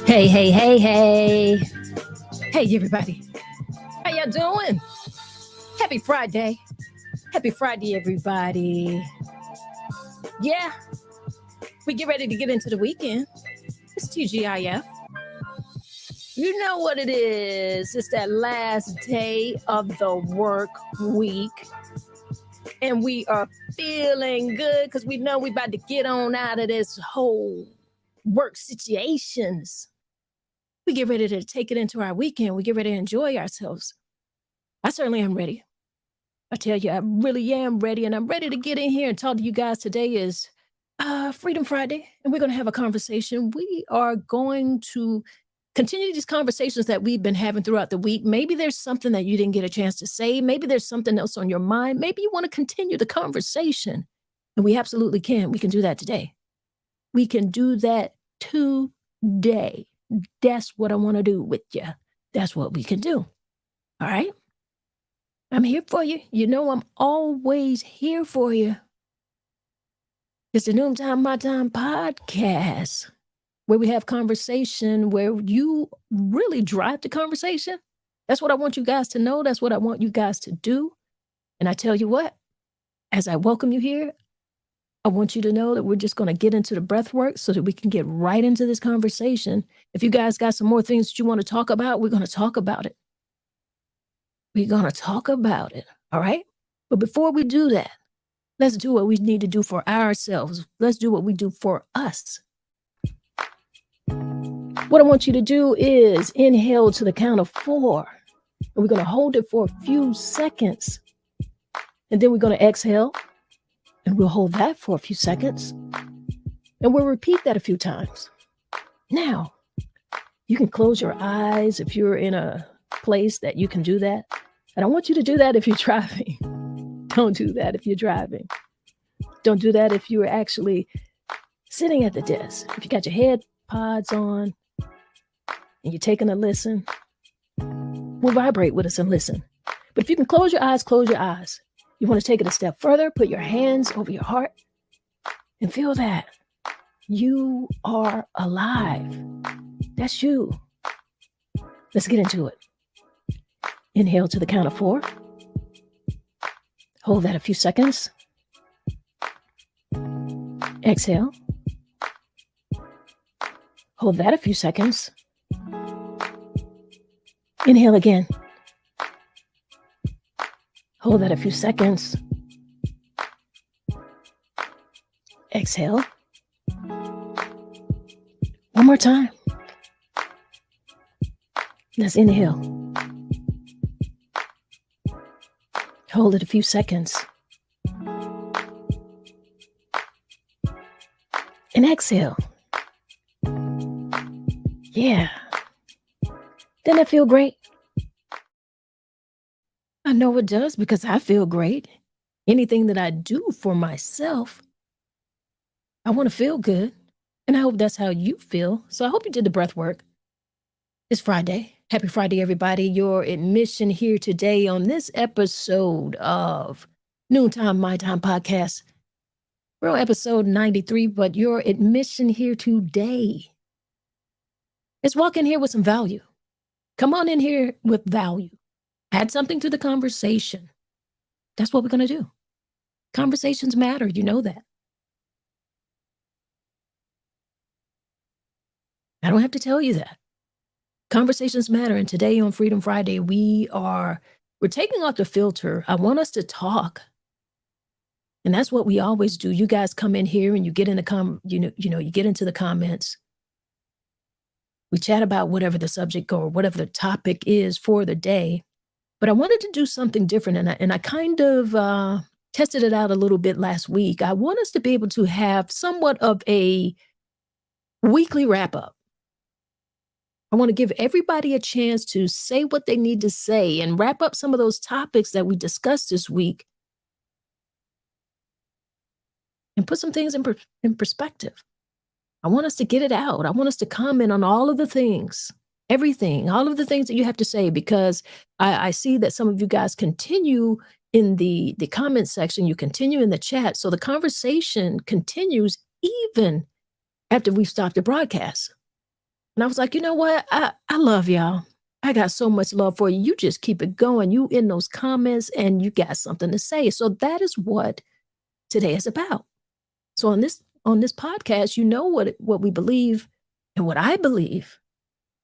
Hey, hey, hey, hey. Hey, everybody. How y'all doing? Happy Friday. Happy Friday, everybody. Yeah, we get ready to get into the weekend. It's TGIF. You know what it is. It's that last day of the work week. And we are feeling good because we know we're about to get on out of this whole work situations. We get ready to take it into our weekend. We get ready to enjoy ourselves. I certainly am ready. I tell you, I really am ready. And I'm ready to get in here and talk to you guys. Today is Freedom Friday. And we're going to have a conversation. We are going to continue these conversations that we've been having throughout the week. Maybe there's something that you didn't get a chance to say. Maybe there's something else on your mind. Maybe you want to continue the conversation. And we absolutely can. We can do that today. We can do that today. That's what I want to do with you. That's what we can do. All right? I'm here for you. You know I'm always here for you. It's the Noontime My Time Podcast, where we have conversation, where you really drive the conversation. That's what I want you guys to know. That's what I want you guys to do. And I tell you what, as I welcome you here, I want you to know that we're just going to get into the breath work so that we can get right into this conversation. If you guys got some more things that you want to talk about, we're going to talk about it. We're going to talk about it. All right? But before we do that, let's do what we need to do for ourselves. Let's do what we do for us. What I want you to do is inhale to the count of 4. And we're going to hold it for a few seconds. And then we're going to exhale. And we'll hold that for a few seconds. And we'll repeat that a few times. Now, you can close your eyes if you're in a place that you can do that. I don't want you to do that if you're driving. Don't do that if you're driving. Don't do that if you're actually sitting at the desk. If you got your head pods on and you're taking a listen, we'll vibrate with us and listen. But if you can close your eyes, close your eyes. You want to take it a step further, put your hands over your heart and feel that you are alive. That's you. Let's get into it. Inhale to the count of 4. Hold that a few seconds. Exhale. Hold that a few seconds. Inhale again. Hold that a few seconds. Exhale. One more time. Let's inhale. Hold it a few seconds. And exhale. Yeah. Doesn't that feel great? I know it does because I feel great. Anything that I do for myself, I want to feel good. And I hope that's how you feel. So I hope you did the breath work. It's Friday. Happy Friday, everybody. Your admission here today on this episode of Noontime My Time Podcast. We're on episode 93, but your admission here today is walk in here with some value. Come on in here with value. Add something to the conversation. That's what we're going to do. Conversations matter. You know that. I don't have to tell you that. Conversations matter. And today on Freedom Friday, we're taking off the filter. I want us to talk. And that's what we always do. You guys come in here and you get in you get into the comments. We chat about whatever the subject or whatever the topic is for the day. But I wanted to do something different, and I kind of tested it out a little bit last week. I want us to be able to have somewhat of a weekly wrap-up. I want to give everybody a chance to say what they need to say and wrap up some of those topics that we discussed this week and put some things in perspective. I want us to get it out. I want us to comment on all of the things, everything, all of the things that you have to say, because I see that some of you guys continue in the comment section, you continue in the chat. So the conversation continues even after we've stopped the broadcast. And I was like, you know what? I love y'all. I got so much love for you. You just keep it going. You in those comments and you got something to say. So that is what today is about. So on this podcast, you know what we believe and what I believe.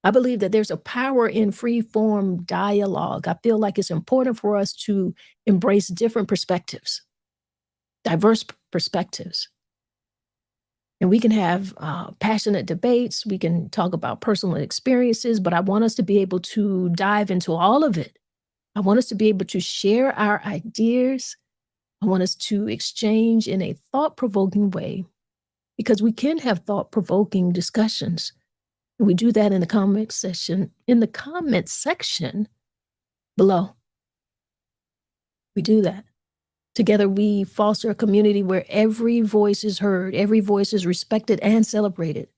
I believe that there's a power in free-form dialogue. I feel like it's important for us to embrace different perspectives, diverse perspectives. And we can have passionate debates. We can talk about personal experiences, but I want us to be able to dive into all of it. I want us to be able to share our ideas. I want us to exchange in a thought-provoking way, because we can have thought-provoking discussions. And we do that in the comment section below. We do that. Together, we foster a community where every voice is heard, every voice is respected and celebrated.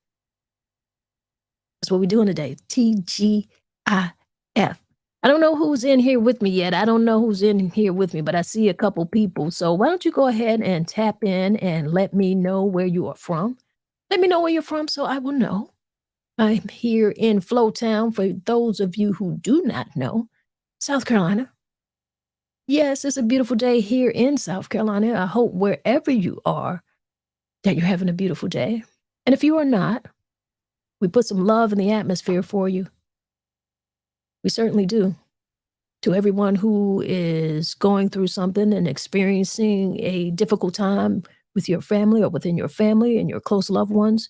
That's what we're doing today. TGIF. I don't know who's in here with me yet. I don't know who's in here with me, but I see a couple people. So why don't you go ahead and tap in and let me know where you are from. Let me know where you're from so I will know. I'm here in Flowtown. For those of you who do not know, South Carolina. Yes, it's a beautiful day here in South Carolina. I hope wherever you are that you're having a beautiful day. And if you are not, we put some love in the atmosphere for you. We certainly do. To everyone who is going through something and experiencing a difficult time with your family or within your family and your close loved ones,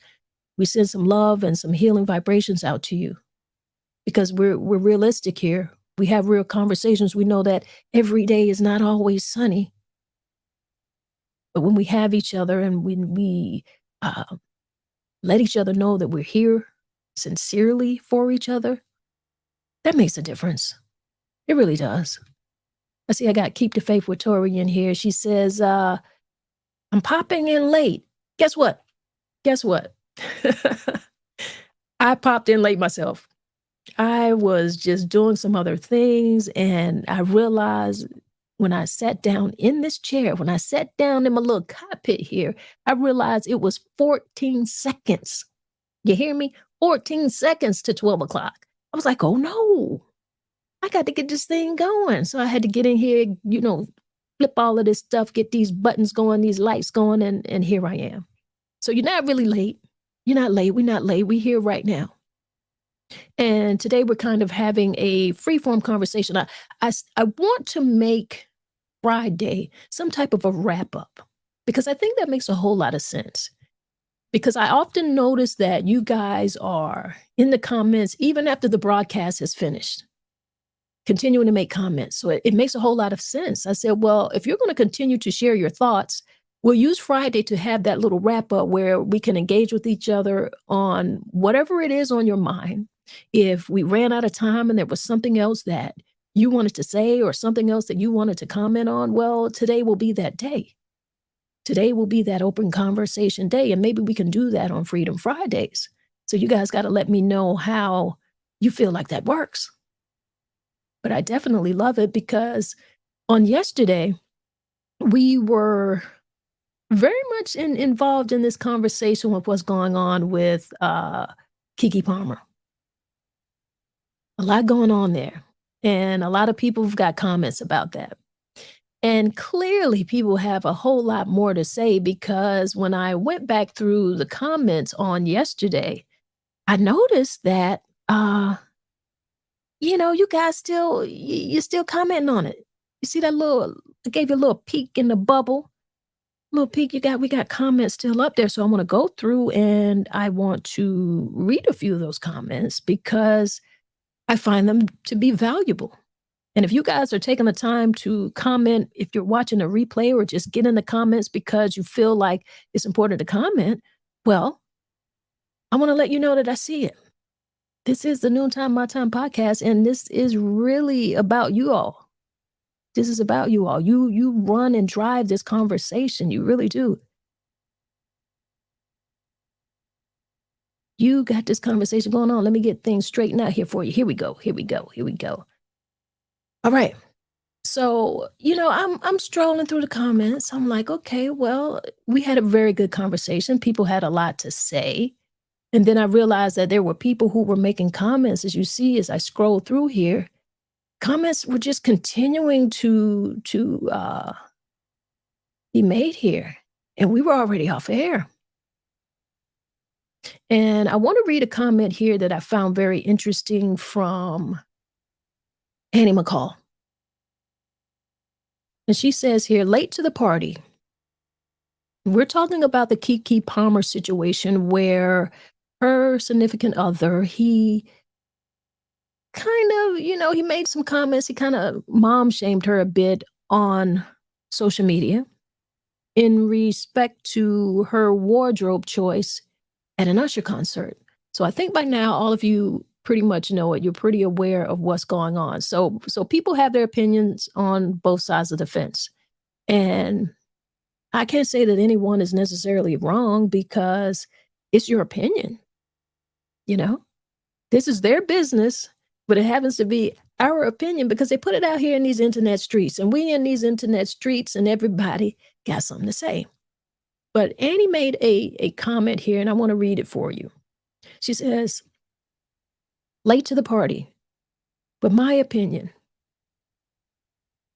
we send some love and some healing vibrations out to you, because we're realistic here. We have real conversations. We know that every day is not always sunny. But when we have each other and when we let each other know that we're here sincerely for each other, that makes a difference. It really does. I see I got Keep the Faith with Tori in here. She says, I'm popping in late. Guess what? I popped in late myself. I was just doing some other things, and I realized when I sat down in this chair, when I sat down in my little cockpit here, I realized it was 14 seconds. You hear me? 14 seconds to 12 o'clock. I was like, oh no, I got to get this thing going. So I had to get in here, flip all of this stuff, get these buttons going, these lights going, and here I am. So you're not really late. You're not late. We're not late. We're here right now. And today we're kind of having a freeform conversation. I want to make Friday some type of a wrap up, because I think that makes a whole lot of sense. Because I often notice that you guys are in the comments, even after the broadcast has finished, continuing to make comments. So it makes a whole lot of sense. I said, well, if you're going to continue to share your thoughts, we'll use Friday to have that little wrap up where we can engage with each other on whatever it is on your mind. If we ran out of time and there was something else that you wanted to say or something else that you wanted to comment on, well, today will be that day. Today will be that open conversation day. And maybe we can do that on Freedom Fridays. So you guys got to let me know how you feel like that works. But I definitely love it, because on yesterday, we were very much involved in this conversation with what's going on with Keke Palmer. A lot going on there. And a lot of people have got comments about that. And clearly people have a whole lot more to say, because when I went back through the comments on yesterday, I noticed that, you guys you're still commenting on it. You see that I gave you a little peek in the bubble. Little peek, we got comments still up there. So I want to go through and I want to read a few of those comments, because I find them to be valuable. And if you guys are taking the time to comment, if you're watching a replay or just get in the comments because you feel like it's important to comment, well, I want to let you know that I see it. This is the Noontime My Time Podcast, and this is really about you all. This is about you all. You run and drive this conversation. You really do. You got this conversation going on. Let me get things straightened out here for you. Here we go. Here we go. Here we go. All right. So, I'm strolling through the comments. I'm like, okay, well, we had a very good conversation. People had a lot to say. And then I realized that there were people who were making comments, as you see, as I scroll through here. Comments were just continuing to be made here. And we were already off air. And I want to read a comment here that I found very interesting from Annie McCall. And she says here, late to the party. We're talking about the Keke Palmer situation where her significant other, he kind of, he made some comments. He kind of mom shamed her a bit on social media in respect to her wardrobe choice at an Usher concert. So I think by now, all of you pretty much know it. You're pretty aware of what's going on. So people have their opinions on both sides of the fence. And I can't say that anyone is necessarily wrong because it's your opinion. This is their business, but it happens to be our opinion because they put it out here in these internet streets, and we in these internet streets, and everybody got something to say. But Annie made a comment here, and I want to read it for you. She says, late to the party, but my opinion.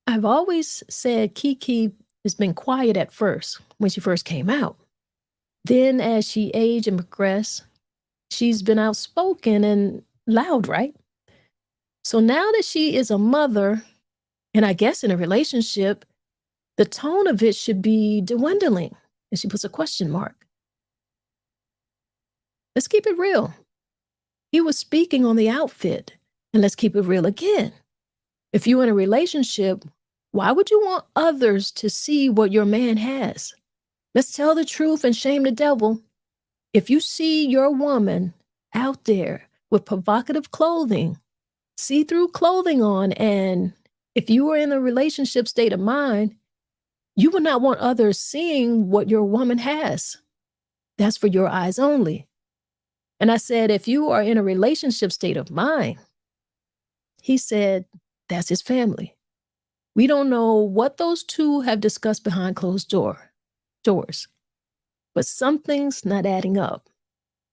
I've always said Keke has been quiet at first when she first came out. Then as she aged and progressed, she's been outspoken and loud, right? So now that she is a mother, and I guess in a relationship, the tone of it should be dwindling. And she puts a question mark. Let's keep it real. He was speaking on the outfit, and let's keep it real again. If you're in a relationship, why would you want others to see what your man has? Let's tell the truth and shame the devil. If you see your woman out there with provocative clothing, see-through clothing on, and if you are in a relationship state of mind, you would not want others seeing what your woman has. That's for your eyes only. And I said, if you are in a relationship state of mind, he said, that's his family. We don't know what those two have discussed behind closed doors, but something's not adding up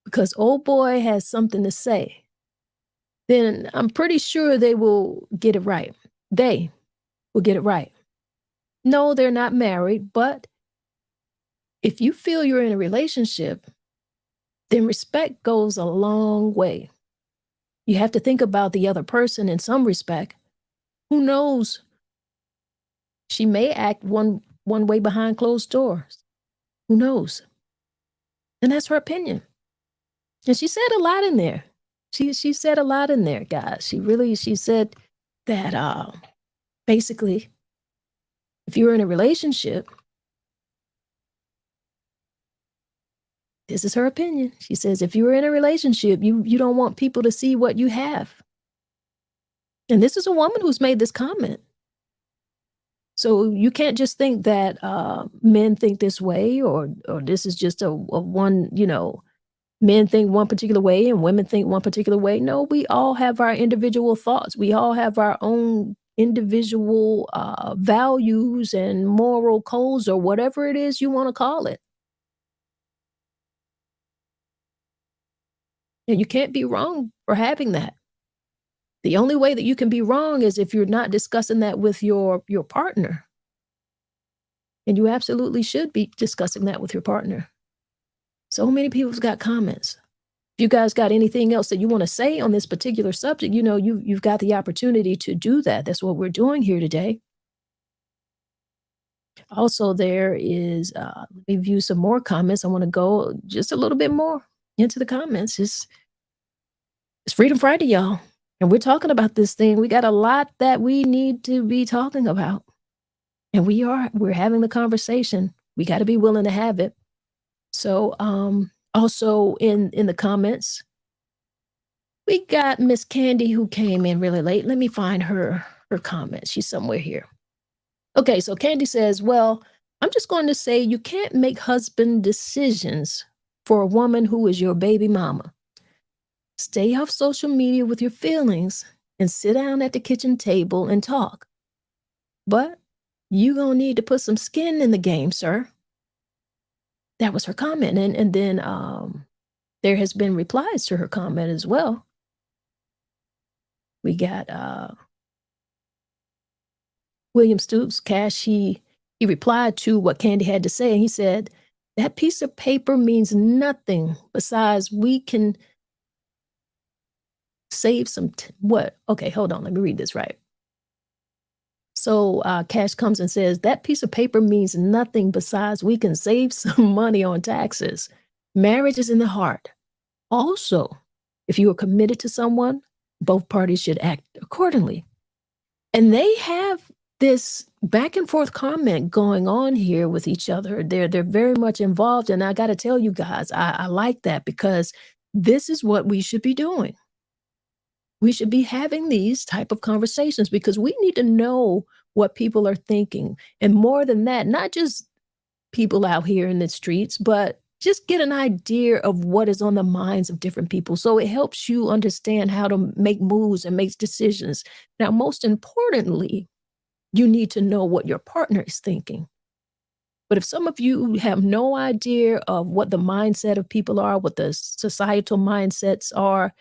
because old boy has something to say. Then I'm pretty sure they will get it right. They will get it right. No, they're not married, but if you feel you're in a relationship, then respect goes a long way. You have to think about the other person in some respect. Who knows? She may act one way behind closed doors. Who knows? And that's her opinion. And she said a lot in there. She said a lot in there, guys. She said that basically, if you're in a relationship, this is her opinion. She says, if you're in a relationship, you don't want people to see what you have. And this is a woman who's made this comment. So you can't just think that men think this way or this is just a one, men think one particular way and women think one particular way. No, we all have our individual thoughts. We all have our own individual values and moral codes or whatever it is you want to call it. And you can't be wrong for having that. The only way that you can be wrong is if you're not discussing that with your partner. And you absolutely should be discussing that with your partner. So many people's got comments. If you guys got anything else that you want to say on this particular subject, you've got the opportunity to do that. That's what we're doing here today. Also, there is, let me view some more comments. I want to go just a little bit more into the comments. It's Freedom Friday, y'all. And we're talking about this thing. We got a lot that we need to be talking about. And we're having the conversation. We got to be willing to have it. So also in the comments, we got Miss Candy who came in really late. Let me find her comment. She's somewhere here. Okay, so Candy says, well, I'm just going to say you can't make husband decisions for a woman who is your baby mama. Stay off social media with your feelings and sit down at the kitchen table and talk. But you gonna need to put some skin in the game, sir. That was her comment. And then there has been replies to her comment as well. We got William Stoops, Cash, he replied to what Candy had to say, and he said, that piece of paper means nothing besides we can save some, what? Okay, hold on, let me read this right. So Cash comes and says, that piece of paper means nothing besides we can save some money on taxes. Marriage is in the heart. Also, if you are committed to someone, both parties should act accordingly. And they have this back and forth comment going on here with each other. They're very much involved. And I got to tell you guys, I like that, because this is what we should be doing. We should be having these type of conversations because we need to know what people are thinking. And more than that, not just people out here in the streets, but just get an idea of what is on the minds of different people. So it helps you understand how to make moves and make decisions. Now, most importantly, you need to know what your partner is thinking. But if some of you have no idea of what the mindset of people are, what the societal mindsets are,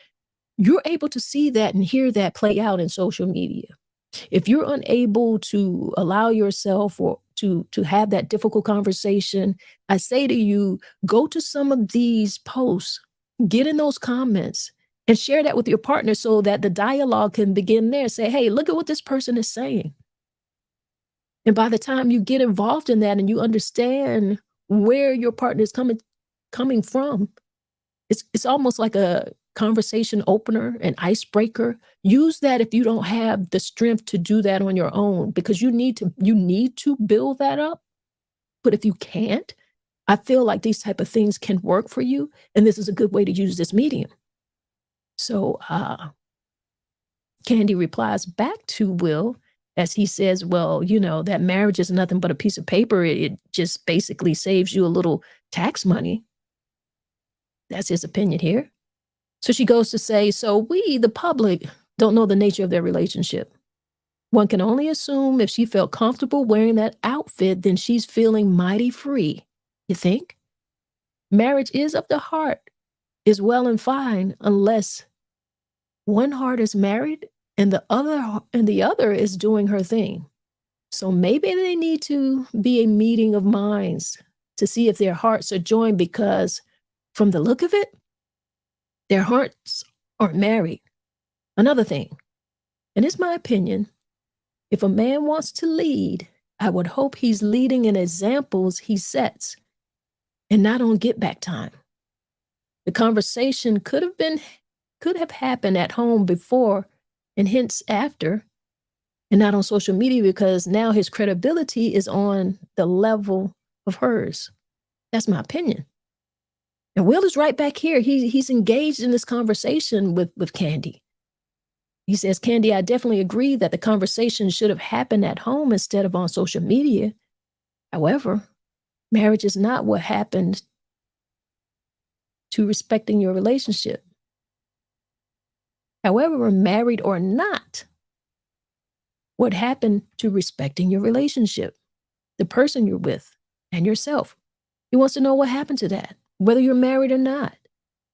you're able to see that and hear that play out in social media. If you're unable to allow yourself or to have that difficult conversation, I say to you, go to some of these posts, get in those comments, and share that with your partner so that the dialogue can begin there. Say, hey, look at what this person is saying. And by the time you get involved in that and you understand where your partner is coming from, it's almost like a conversation opener, an icebreaker. Use that if you don't have the strength to do that on your own, because you need to build that up. But if you can't, I feel like these type of things can work for you. And this is a good way to use this medium. So Candy replies back to Will as he says, well, that marriage is nothing but a piece of paper. It just basically saves you a little tax money. That's his opinion here. So she goes to say, so we, the public, don't know the nature of their relationship. One can only assume if she felt comfortable wearing that outfit, then she's feeling mighty free. You think? Marriage is of the heart, is well and fine, unless one heart is married and the other is doing her thing. So maybe they need to be a meeting of minds to see if their hearts are joined, because from the look of it, their hearts aren't married. Another thing, and it's my opinion, if a man wants to lead, I would hope he's leading in examples he sets and not on get back time. The conversation could have happened at home before and hence after, and not on social media, because now his credibility is on the level of hers. That's my opinion. And Will is right back here. He's engaged in this conversation with Candy. He says, Candy, I definitely agree that the conversation should have happened at home instead of on social media. However, marriage is not what happened to respecting your relationship. However, married or not, what happened to respecting your relationship, the person you're with, and yourself. He wants to know what happened to that, whether you're married or not.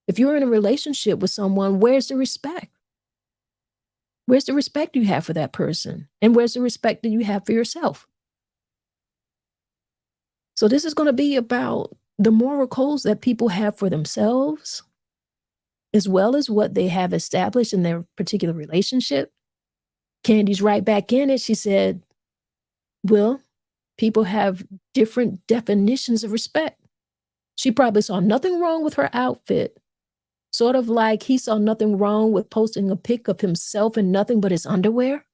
If you're in a relationship with someone, where's the respect? Where's the respect you have for that person? And where's the respect that you have for yourself? So this is going to be about the moral codes that people have for themselves, as well as what they have established in their particular relationship. Candy's right back in it. She said, well, people have different definitions of respect. She probably saw nothing wrong with her outfit, sort of like he saw nothing wrong with posting a pic of himself in nothing but his underwear.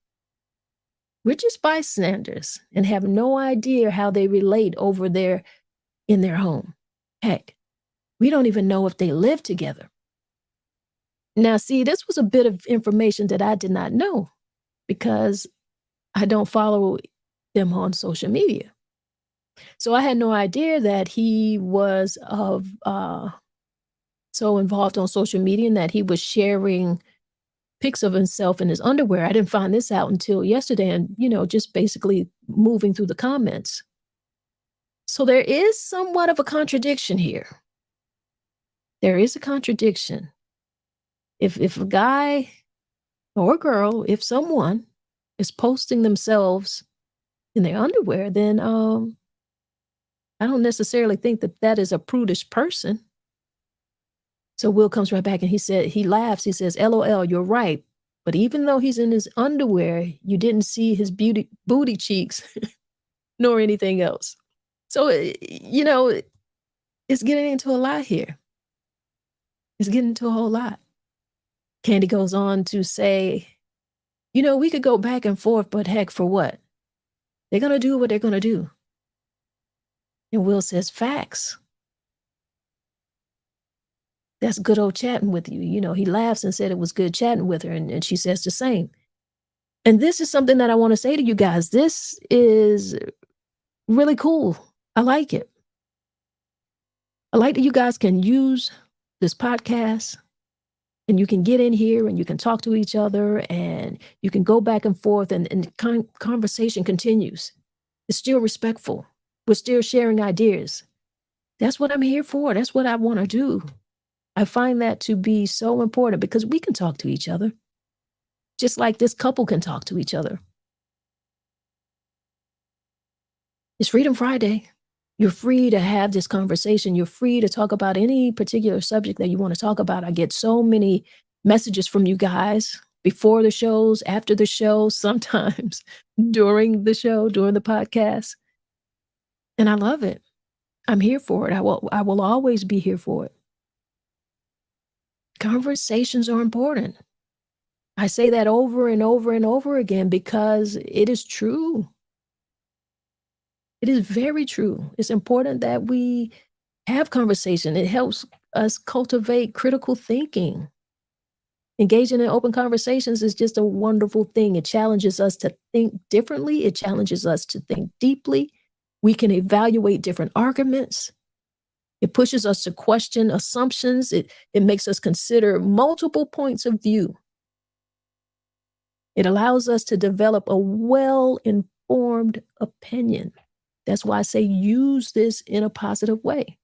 We're just bystanders and have no idea how they relate over there in their home. Heck, we don't even know if they live together. Now, see, this was a bit of information that I did not know because I don't follow them on social media. So I had no idea that he was of so involved on social media and that he was sharing pics of himself in his underwear. I didn't find this out until yesterday and, just basically moving through the comments. So there is somewhat of a contradiction here. There is a contradiction. If a guy or a girl, if someone is posting themselves in their underwear, then I don't necessarily think that that is a prudish person. So Will comes right back and he laughs. He says, LOL, you're right. But even though he's in his underwear, you didn't see his booty cheeks nor anything else. So, it's getting into a lot here. It's getting into a whole lot. Candy goes on to say, we could go back and forth, but heck, for what? They're going to do what they're going to do. And Will says, facts. That's good old chatting with you. He laughs and said it was good chatting with her. And she says the same. And this is something that I want to say to you guys. This is really cool. I like it. I like that you guys can use this podcast and you can get in here and you can talk to each other and you can go back and forth and conversation continues. It's still respectful. We're still sharing ideas. That's what I'm here for. That's what I want to do. I find that to be so important because we can talk to each other, just like this couple can talk to each other. It's Freedom Friday. You're free to have this conversation. You're free to talk about any particular subject that you want to talk about. I get so many messages from you guys before the shows, after the show, sometimes during the show, during the podcast. And I love it. I'm here for it. I will always be here for it. Conversations are important. I say that over and over and over again because it is true. It is very true. It's important that we have conversation. It helps us cultivate critical thinking. Engaging in open conversations is just a wonderful thing. It challenges us to think differently. It challenges us to think deeply. We can evaluate different arguments. It pushes us to question assumptions. It makes us consider multiple points of view. It allows us to develop a well-informed opinion. That's why I say use this in a positive way.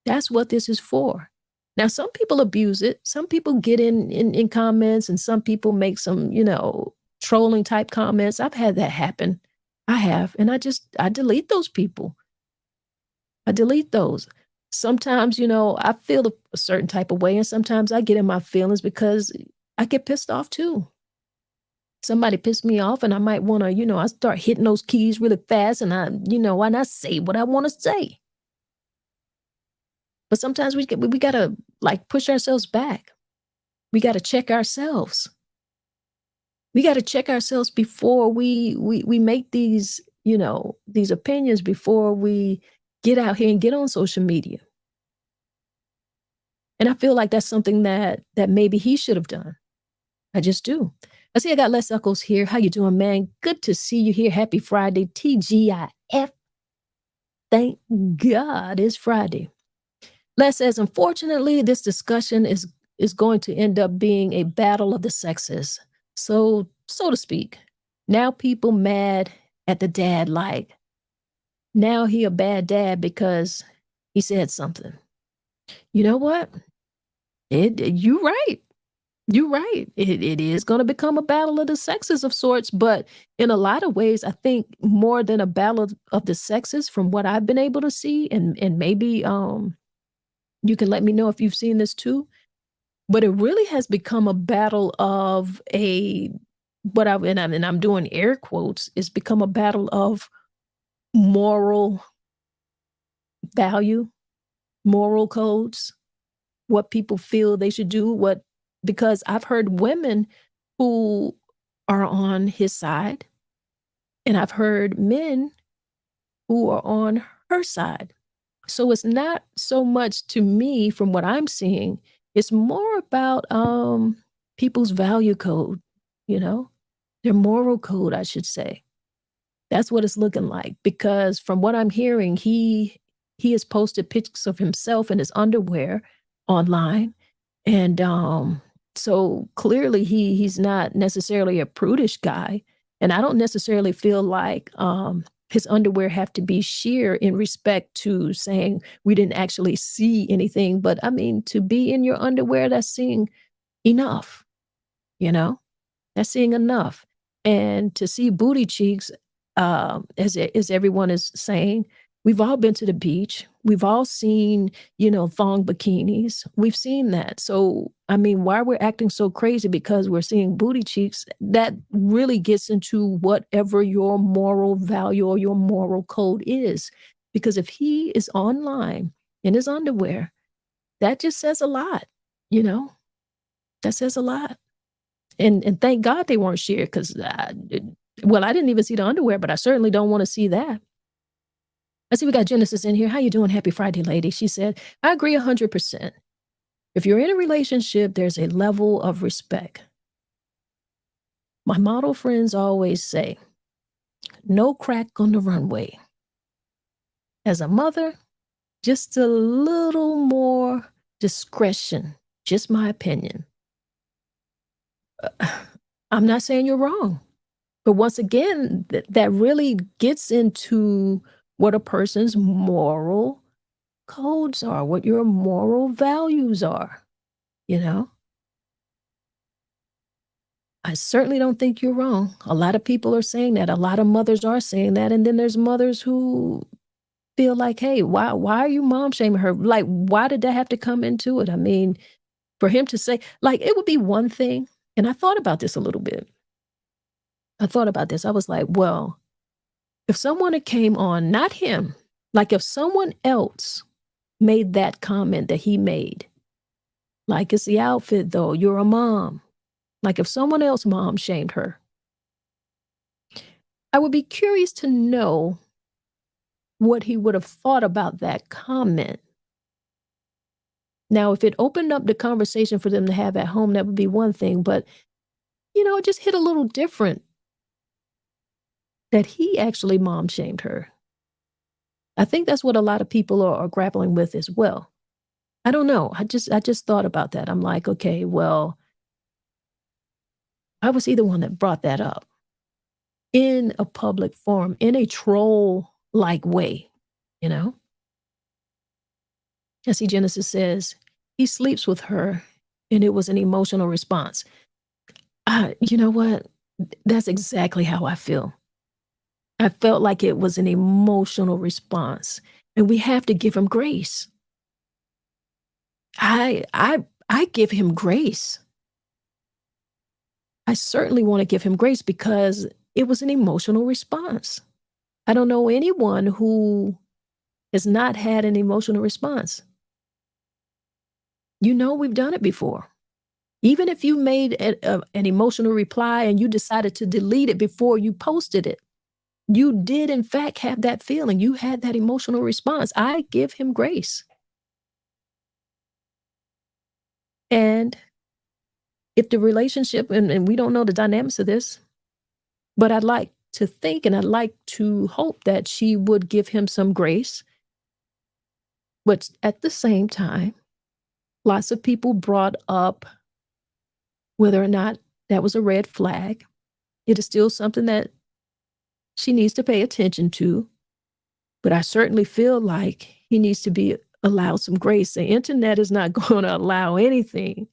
That's what this is for. Now, some people abuse it. Some people get in comments and some people make some, trolling type comments. I've had that happen. I have. And I delete those people. I delete those. Sometimes, I feel a certain type of way and sometimes I get in my feelings because I get pissed off too. Somebody pissed me off and I might want to, I start hitting those keys really fast and I say what I want to say. But sometimes we got to push ourselves back. We got to check ourselves. We got to check ourselves before we make these, these opinions, before we get out here and get on social media. And I feel like that's something that maybe he should have done. I just do. I see I got Les Eccles here. How you doing, man? Good to see you here. Happy Friday. TGIF. Thank God it's Friday. Les says, unfortunately, this discussion is going to end up being a battle of the sexes. So to speak. Now people mad at the dad now he a bad dad because he said something. You know what? You're right. You're right. It is going to become a battle of the sexes of sorts, but in a lot of ways, I think more than a battle of the sexes from what I've been able to see, and maybe you can let me know if you've seen this too, but it really has become a battle of I'm doing air quotes, it's become a battle of moral value, moral codes, what people feel they should do, because I've heard women who are on his side, and I've heard men who are on her side. So it's not so much, to me, from what I'm seeing, it's more about people's value code, their moral code, I should say. That's what it's looking like, because from what I'm hearing, he has posted pictures of himself in his underwear, online. And so clearly he's not necessarily a prudish guy. And I don't necessarily feel like his underwear have to be sheer in respect to saying we didn't actually see anything. But I mean, to be in your underwear, that's seeing enough, you know? That's seeing enough. And to see booty cheeks, as everyone is saying, we've all been to the beach. We've all seen, thong bikinis. We've seen that. So, I mean, why we're acting so crazy because we're seeing booty cheeks, that really gets into whatever your moral value or your moral code is. Because if he is online in his underwear, that just says a lot, you know? That says a lot. And thank God they weren't shared because, I didn't even see the underwear, but I certainly don't want to see that. I see we got Genesis in here. How you doing? Happy Friday, lady. She said, I agree 100%. If you're in a relationship, there's a level of respect. My model friends always say, no crack on the runway. As a mother, just a little more discretion. Just my opinion. I'm not saying you're wrong. But once again, that really gets into what a person's moral codes are, what your moral values are, you know? I certainly don't think you're wrong. A lot of people are saying that. A lot of mothers are saying that. And then there's mothers who feel like, hey, why are you mom shaming her? Like, why did that have to come into it? I mean, for him to say, like, it would be one thing. And I thought about this a little bit. I thought about this. I was like, well, if someone had came on, not him, like if someone else made that comment that he made, like it's the outfit though, you're a mom. Like if someone else mom shamed her, I would be curious to know what he would have thought about that comment. Now, if it opened up the conversation for them to have at home, that would be one thing, but it just hit a little different that he actually mom shamed her. I think that's what a lot of people are grappling with as well. I don't know. I just thought about that. I'm like, okay, well, I was he the one that brought that up in a public forum, in a troll-like way, you know? I see Genesis says, he sleeps with her and it was an emotional response. You know what? That's exactly how I feel. I felt like it was an emotional response and we have to give him grace. I give him grace. I certainly want to give him grace because it was an emotional response. I don't know anyone who has not had an emotional response. We've done it before. Even if you made an emotional reply and you decided to delete it before you posted it, you did in fact have that feeling. You had that emotional response. I give him grace. And if the relationship, and we don't know the dynamics of this, but I'd like to think and I'd like to hope that she would give him some grace. But at the same time, lots of people brought up whether or not that was a red flag. It is still something that she needs to pay attention to. But I certainly feel like he needs to be allowed some grace. The internet is not going to allow anything.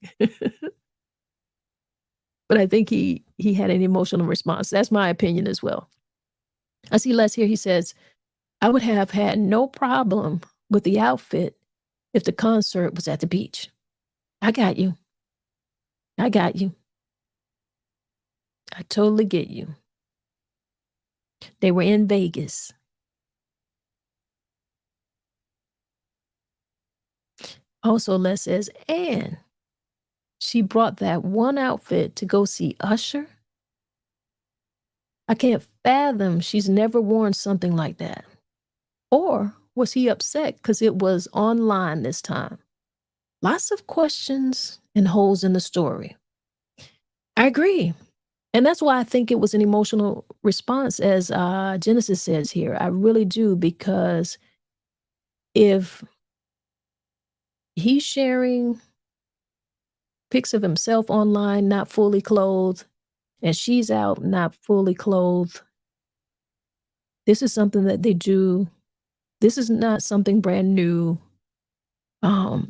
But I think he had an emotional response. That's my opinion as well. I see Les here. He says, I would have had no problem with the outfit if the concert was at the beach. I got you. I got you. I totally get you. They were in Vegas. Also, Les says, and she brought that one outfit to go see Usher. I can't fathom she's never worn something like that. Or was he upset because it was online this time? Lots of questions and holes in the story. I agree. And that's why I think it was an emotional response, as Genesis says here. I really do, because if he's sharing pics of himself online, not fully clothed, and she's out not fully clothed. This is something that they do. This is not something brand new. Now,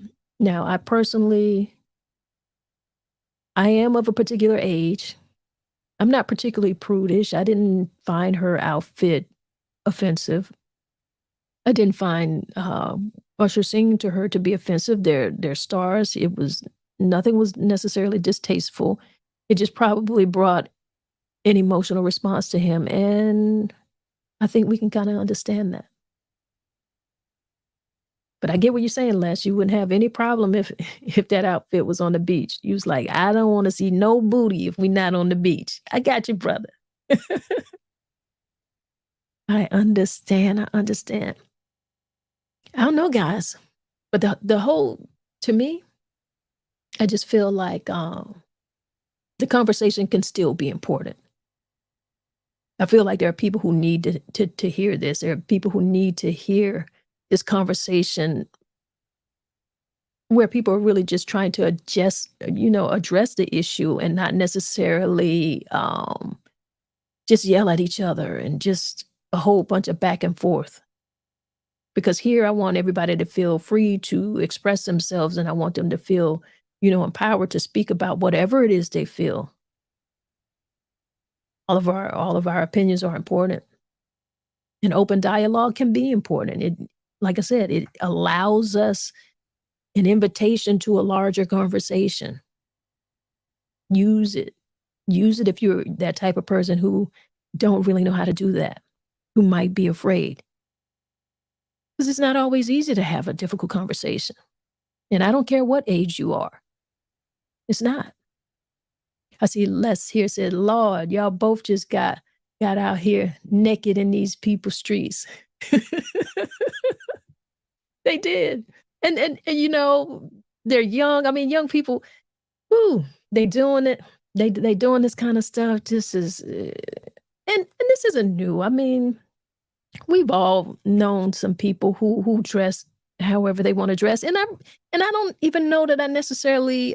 I am of a particular age. I'm not particularly prudish. I didn't find her outfit offensive. I didn't find Usher singing to her to be offensive. They're stars. Nothing was necessarily distasteful. It just probably brought an emotional response to him, and I think we can kind of understand that. But I get what you're saying, Les. You wouldn't have any problem if that outfit was on the beach. You was like, I don't want to see no booty if we're not on the beach. I got you, brother. I understand. I don't know, guys. But the whole, to me, I just feel like the conversation can still be important. I feel like there are people who need to hear this. There are people who need to hear this conversation where people are really just trying to address the issue and not necessarily just yell at each other and just a whole bunch of back and forth. Because here I want everybody to feel free to express themselves, and I want them to feel, empowered to speak about whatever it is they feel. All of our opinions are important. An open dialogue can be important. It, like I said, it allows us an invitation to a larger conversation. Use it. Use it if you're that type of person who don't really know how to do that, who might be afraid. Because it's not always easy to have a difficult conversation. And I don't care what age you are. It's not. I see Les here said, Lord, y'all both just got out here naked in these people's streets. They did. And they're young. I mean, young people, they doing it. They doing this kind of stuff. This is, and this isn't new. I mean, we've all known some people who dress however they want to dress, and I don't even know that I necessarily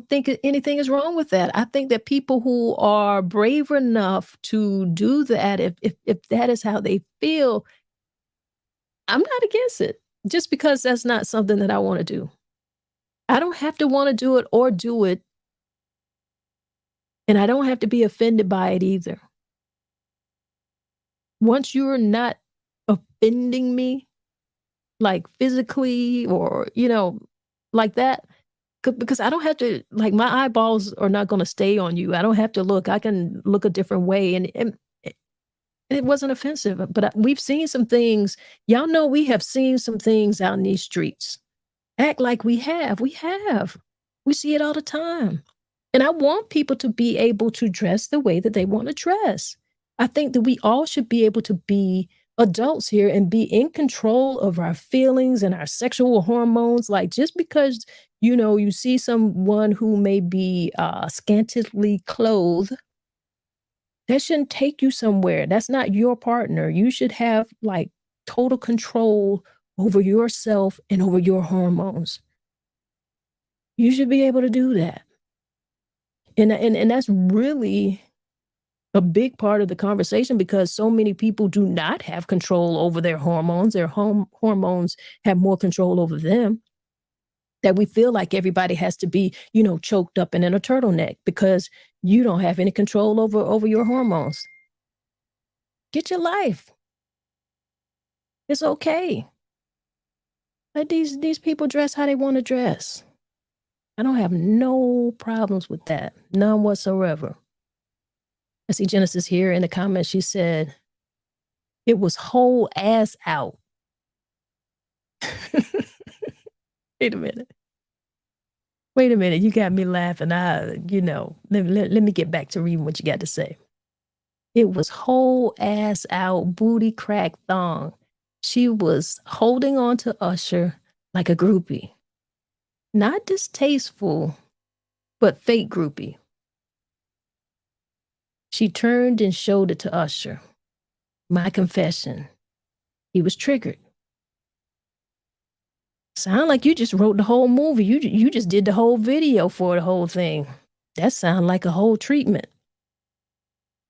think anything is wrong with that. I think that people who are brave enough to do that, if that is how they feel, I'm not against it. Just because that's not something that I want to do. I don't have to want to do it or do it, and I don't have to be offended by it either. Once you're not offending me, like physically or, like that, because I don't have to, like, my eyeballs are not going to stay on you. I don't have to look. I can look a different way. And it wasn't offensive, but we've seen some things. Y'all know we have seen some things out in these streets. Act like we have. We have. We see it all the time. And I want people to be able to dress the way that they want to dress. I think that we all should be able to be adults here and be in control of our feelings and our sexual hormones. Like, just because, you see someone who may be scantily clothed, that shouldn't take you somewhere. That's not your partner. You should have like total control over yourself and over your hormones. You should be able to do that. And that's really a big part of the conversation, because so many people do not have control over their hormones. Their hormones have more control over them, that we feel like everybody has to be, choked up and in a turtleneck because you don't have any control over your hormones. Get your life. It's okay. Let these people dress how they want to dress. I don't have no problems with that. None whatsoever. I see Genesis here in the comments. She said, it was whole ass out. Wait a minute. You got me laughing. Let me get back to reading what you got to say. It was whole ass out, booty crack thong. She was holding on to Usher like a groupie. Not distasteful, but fake groupie. She turned and showed it to Usher. My confession. He was triggered. Sound like you just wrote the whole movie. You just did the whole video for the whole thing. That sound like a whole treatment.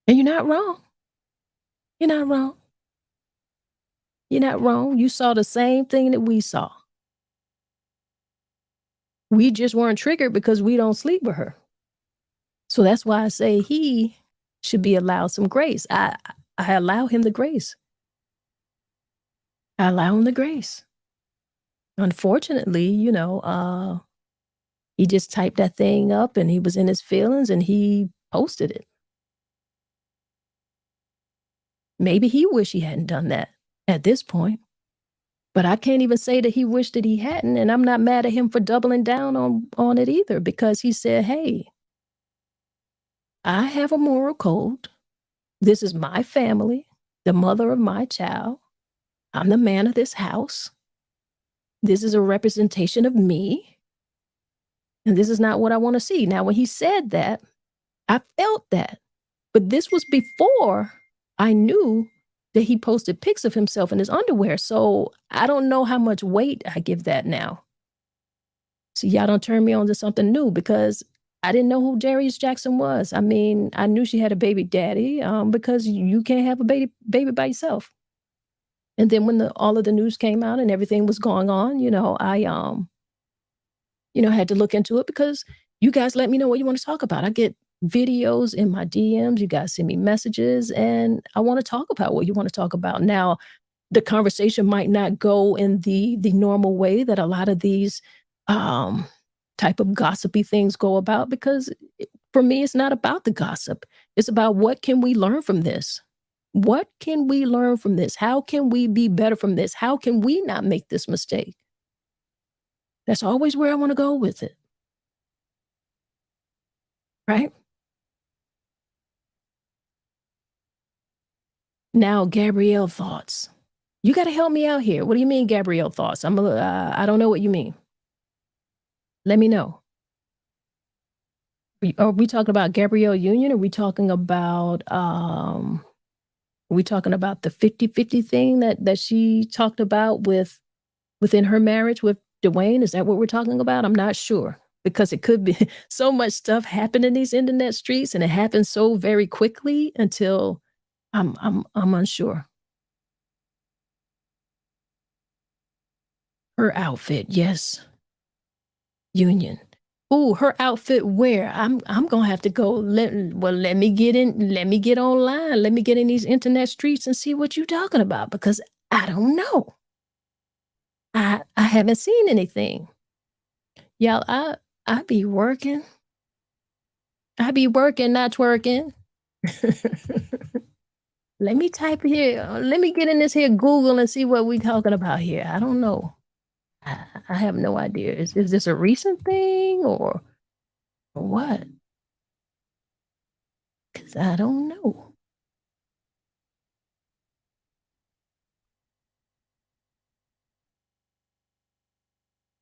And you're not wrong. You're not wrong. You're not wrong. You saw the same thing that we saw. We just weren't triggered because we don't sleep with her. So that's why I say he should be allowed some grace. I allow him the grace. I allow him the grace. Unfortunately, he just typed that thing up and he was in his feelings and he posted it. Maybe he wished he hadn't done that at this point. But I can't even say that he wished that he hadn't. And I'm not mad at him for doubling down on it either, because he said, hey, I have a moral code. This is my family, the mother of my child. I'm the man of this house. This is a representation of me. And this is not what I want to see. Now, when he said that, I felt that. But this was before I knew that he posted pics of himself in his underwear. So I don't know how much weight I give that now. So y'all don't turn me on to something new, because I didn't know who Darius Jackson was. I mean, I knew she had a baby daddy because you can't have a baby by yourself. And then when all of the news came out and everything was going on, I had to look into it, because you guys let me know what you want to talk about. I get videos in my DMs. You guys send me messages, and I want to talk about what you want to talk about. Now, the conversation might not go in the normal way that a lot of these type of gossipy things go about, because for me, it's not about the gossip. It's about, what can we learn from this? What can we learn from this? How can we be better from this? How can we not make this mistake? That's always where I want to go with it. Right? Now, Gabrielle thoughts. You got to help me out here. What do you mean, Gabrielle thoughts? I don't know what you mean. Let me know. Are we talking about Gabrielle Union? Or are we talking about the 50-50 thing that she talked about within her marriage with Dwayne? Is that what we're talking about? I'm not sure, because it could be so much stuff happened in these internet streets, and it happens so very quickly until I'm unsure. Her outfit, yes. Union. Ooh, her outfit where? I'm gonna have to go. Let me get online. Let me get in these internet streets and see what you're talking about, because I don't know. I haven't seen anything. Y'all, I be working. I be working, not twerking. Let me type here. Let me get in this here Google and see what we talking about here. I don't know. I have no idea. Is this a recent thing or what? Because I don't know.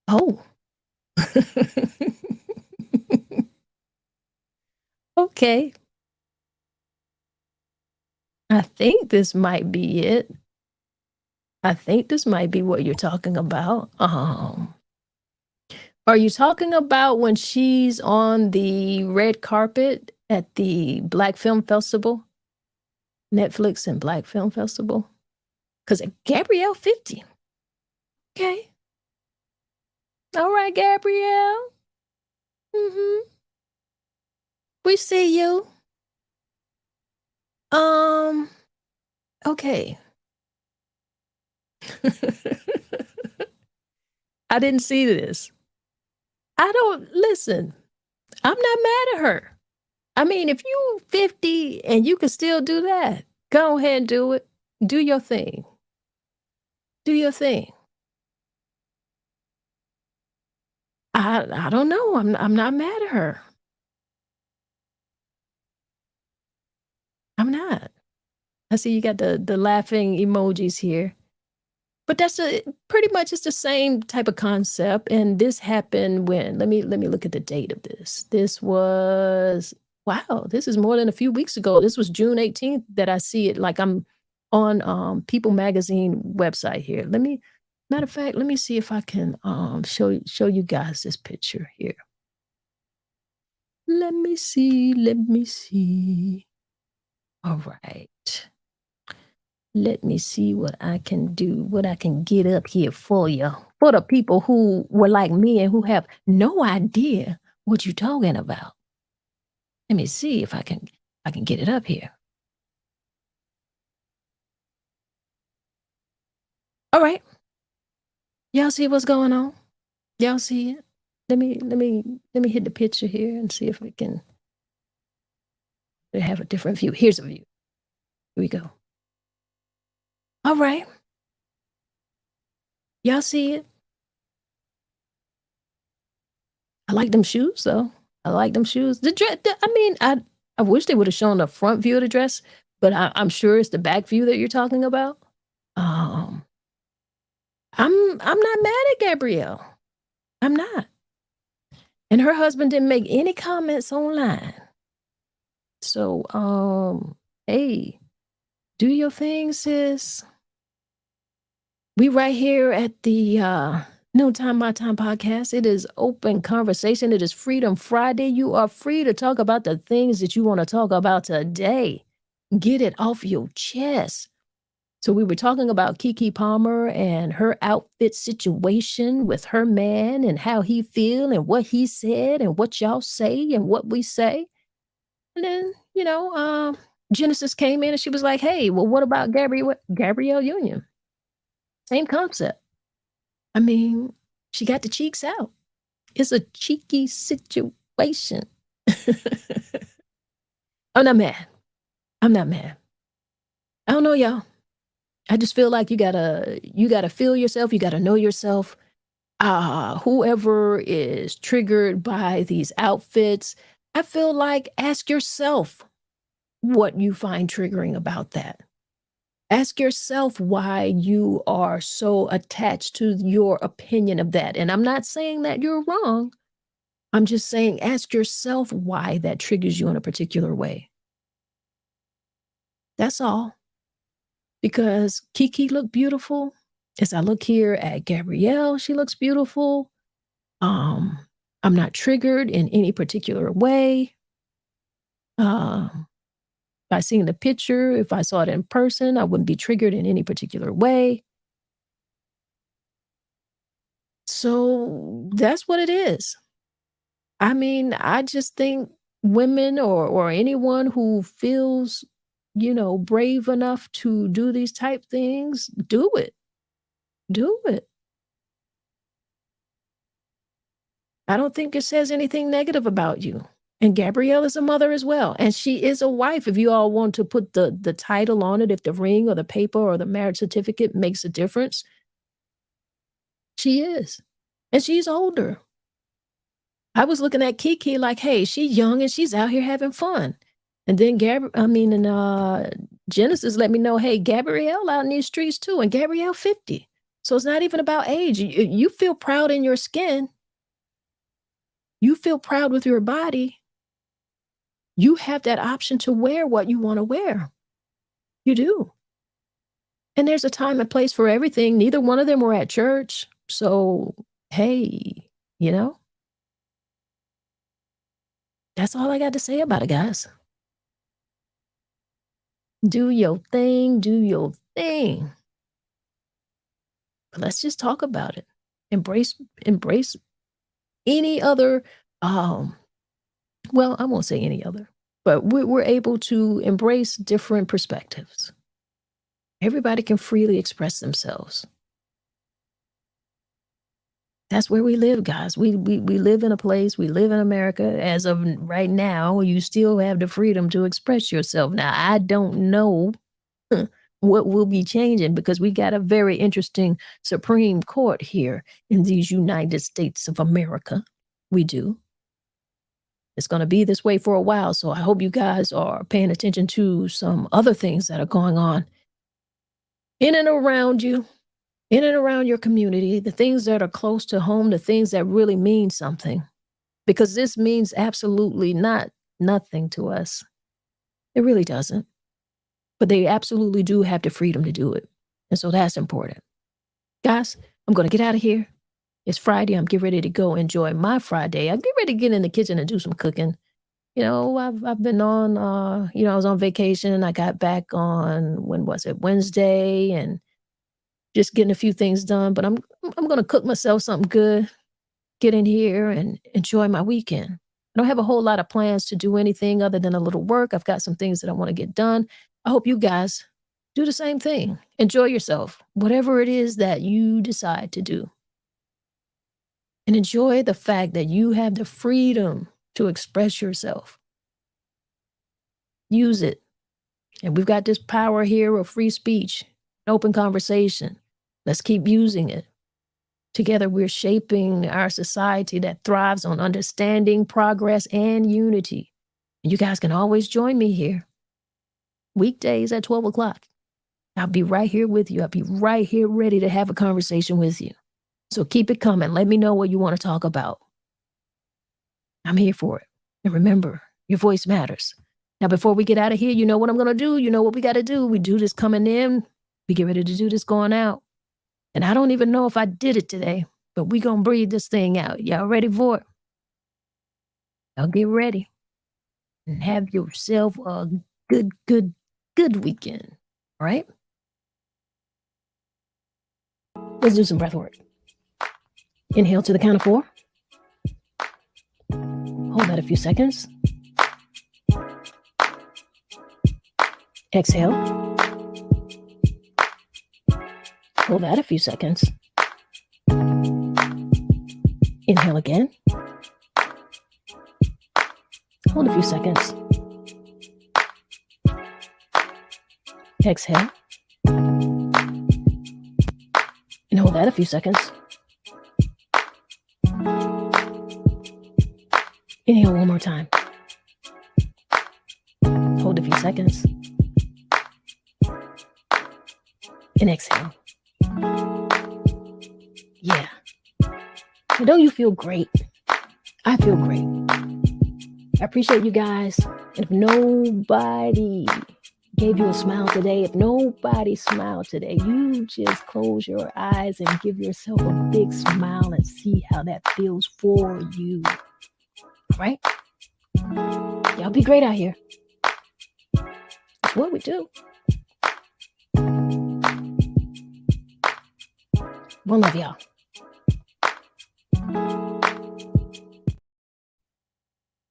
Oh. Okay. I think this might be it. I think this might be what you're talking about. Are you talking about when she's on the red carpet at the Black Film Festival? Netflix and Black Film Festival? Because Gabrielle 50. Okay. All right, Gabrielle. Mm-hmm. We see you. Okay. I didn't see this. I don't listen. I'm not mad at her. I mean, if you 50 and you can still do that, go ahead and do it. Do your thing. Do your thing. I don't know. I'm not mad at her. I'm not. I see you got the laughing emojis here. But that's pretty much it's the same type of concept. And this happened when, let me look at the date of this. This was, wow, this is more than a few weeks ago. This was June 18th that I see it. Like, I'm on People Magazine website here. Let me Matter of fact, let me see if I can show you guys this picture here. Let me see. All right. Let me see what I can do, what I can get up here for you. For the people who were like me and who have no idea what you're talking about. Let me see if I can get it up here. All right. Y'all see what's going on? Y'all see it? Let me hit the picture here and see if we can have a different view. Here's a view. Here we go. All right. Y'all see it? I like them shoes though. I like them shoes. The dress, I wish they would have shown the front view of the dress, but I'm sure it's the back view that you're talking about. Um, I'm not mad at Gabrielle. I'm not. And her husband didn't make any comments online. So, hey, do your thing, sis. We right here at the Noontime My Time Podcast. It is open conversation. It is Freedom Friday. You are free to talk about the things that you want to talk about today. Get it off your chest. So we were talking about Keke Palmer and her outfit situation with her man and how he feel and what he said and what y'all say and what we say. And then, Genesis came in and she was like, hey, well, what about Gabrielle Union? Same concept. I mean, she got the cheeks out. It's a cheeky situation. I'm not mad. I don't know, y'all. I just feel like you gotta feel yourself. You gotta know yourself. Whoever is triggered by these outfits, I feel like ask yourself what you find triggering about that. Ask yourself why you are so attached to your opinion of that. And I'm not saying that you're wrong. I'm just saying ask yourself why that triggers you in a particular way. That's all. Because Keke looked beautiful. As I look here at Gabrielle, she looks beautiful. I'm not triggered in any particular way. By seeing the picture, if I saw it in person, I wouldn't be triggered in any particular way. So that's what it is. I mean, I just think women or anyone who feels, brave enough to do these type things, do it. Do it. I don't think it says anything negative about you. And Gabrielle is a mother as well. And she is a wife. If you all want to put the title on it, if the ring or the paper or the marriage certificate makes a difference, she is. And she's older. I was looking at Keke like, hey, she's young and she's out here having fun. And then Genesis let me know, hey, Gabrielle out in these streets too. And Gabrielle 50. So it's not even about age. You feel proud in your skin. You feel proud with your body. You have that option to wear what you want to wear. You do. And there's a time and place for everything. Neither one of them were at church. So, hey, that's all I got to say about it, guys. Do your thing. Do your thing. But let's just talk about it. Embrace any other, well, I won't say any other, but we're able to embrace different perspectives. Everybody can freely express themselves. That's where we live, guys. We live in a place, we live in America. As of right now, you still have the freedom to express yourself. Now, I don't know what will be changing because we got a very interesting Supreme Court here in these United States of America. We do. It's going to be this way for a while. So I hope you guys are paying attention to some other things that are going on in and around you, in and around your community, the things that are close to home, the things that really mean something. Because this means absolutely nothing to us. It really doesn't. But they absolutely do have the freedom to do it. And so that's important. Guys, I'm going to get out of here. It's Friday. I'm getting ready to go enjoy my Friday. I get ready to get in the kitchen and do some cooking. I've been on, I was on vacation and I got back on, when was it? Wednesday, and just getting a few things done. But I'm going to cook myself something good, get in here and enjoy my weekend. I don't have a whole lot of plans to do anything other than a little work. I've got some things that I want to get done. I hope you guys do the same thing. Enjoy yourself, whatever it is that you decide to do. And enjoy the fact that you have the freedom to express yourself. Use it. And we've got this power here of free speech, open conversation. Let's keep using it. Together, we're shaping our society that thrives on understanding, progress, and unity. And you guys can always join me here. Weekdays at 12 o'clock. I'll be right here with you. I'll be right here ready to have a conversation with you. So keep it coming. Let me know what you want to talk about. I'm here for it. And remember, your voice matters. Now, before we get out of here, you know what I'm going to do. You know what we got to do. We do this coming in. We get ready to do this going out. And I don't even know if I did it today, but we going to breathe this thing out. Y'all ready for it? Y'all get ready and have yourself a good weekend. All right? Let's do some breath work. Inhale to the count of 4. Hold that a few seconds. Exhale. Hold that a few seconds. Inhale again. Hold a few seconds. Exhale. And hold that a few seconds. Inhale one more time. Hold a few seconds. And exhale. Yeah. And don't you feel great? I feel great. I appreciate you guys. And if nobody gave you a smile today, if nobody smiled today, you just close your eyes and give yourself a big smile and see how that feels for you. All right? Y'all be great out here. That's what we do. One love, y'all.